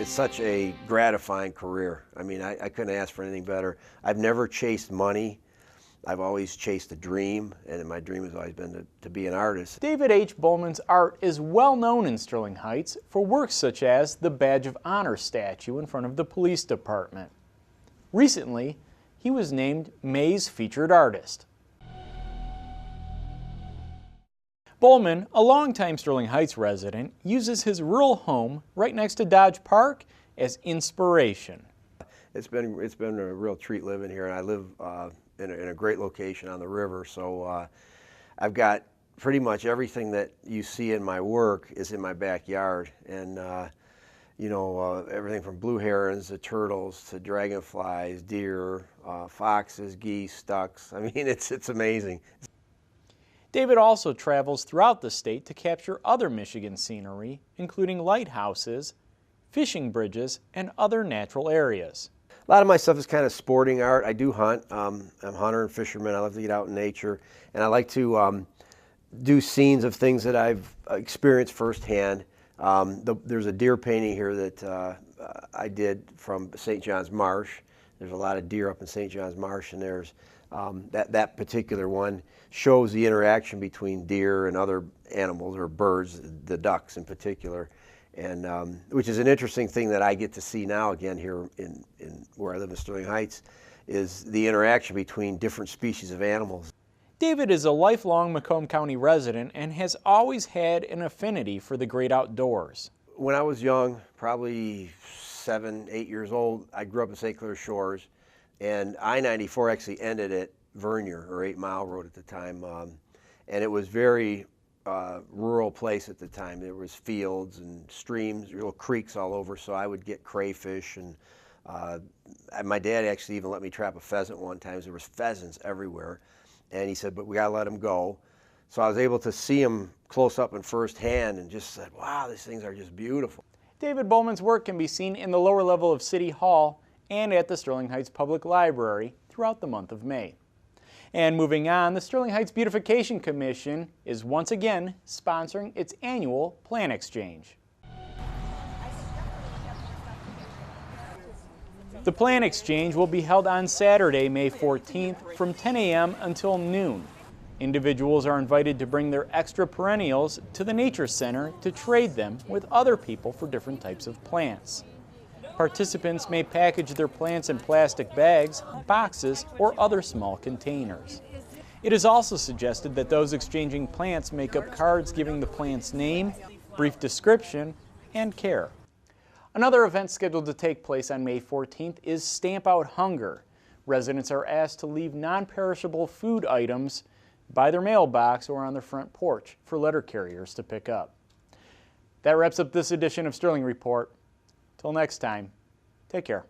It's such a gratifying career. I mean, I couldn't ask for anything better. I've never chased money. I've always chased a dream, and my dream has always been to be an artist. David H. Bowman's art is well known in Sterling Heights for works such as the Badge of Honor statue in front of the police department. Recently, he was named May's featured artist. Bowman, a longtime Sterling Heights resident, uses his rural home right next to Dodge Park as inspiration. It's been a real treat living here, and I live in a great location on the river, so I've got pretty much everything that you see in my work is in my backyard, and you know, everything from blue herons to turtles to dragonflies, deer, foxes, geese, ducks. I mean, it's amazing. David also travels throughout the state to capture other Michigan scenery, including lighthouses, fishing bridges, and other natural areas. A lot of my stuff is kind of sporting art. I do hunt. I'm a hunter and fisherman. I love to get out in nature, and I like to do scenes of things that I've experienced firsthand. There's a deer painting here that I did from St. John's Marsh. There's a lot of deer up in St. John's Marsh, and there's that particular one shows the interaction between deer and other animals or birds, the ducks in particular, and which is an interesting thing that I get to see now again here in where I live in Sterling Heights, is the interaction between different species of animals. David is a lifelong Macomb County resident and has always had an affinity for the great outdoors. When I was young, probably 7, 8 years old, I grew up in St. Clair Shores, and I-94 actually ended at Vernier, or 8 Mile Road at the time, and it was very rural place at the time. There was fields and streams, little creeks all over, so I would get crayfish, and my dad actually even let me trap a pheasant one time. There was pheasants everywhere, and he said, but we gotta let them go. So I was able to see them close up and firsthand and just said, wow, these things are just beautiful. David Bowman's work can be seen in the lower level of City Hall and at the Sterling Heights Public Library throughout the month of May. And moving on, the Sterling Heights Beautification Commission is once again sponsoring its annual Plant Exchange. The Plant Exchange will be held on Saturday, May 14th from 10 a.m. until noon. Individuals are invited to bring their extra perennials to the Nature Center to trade them with other people for different types of plants. Participants may package their plants in plastic bags, boxes, or other small containers. It is also suggested that those exchanging plants make up cards giving the plant's name, brief description, and care. Another event scheduled to take place on May 14th is Stamp Out Hunger. Residents are asked to leave non-perishable food items by their mailbox or on their front porch for letter carriers to pick up. That wraps up this edition of Sterling Report. Till next time, take care.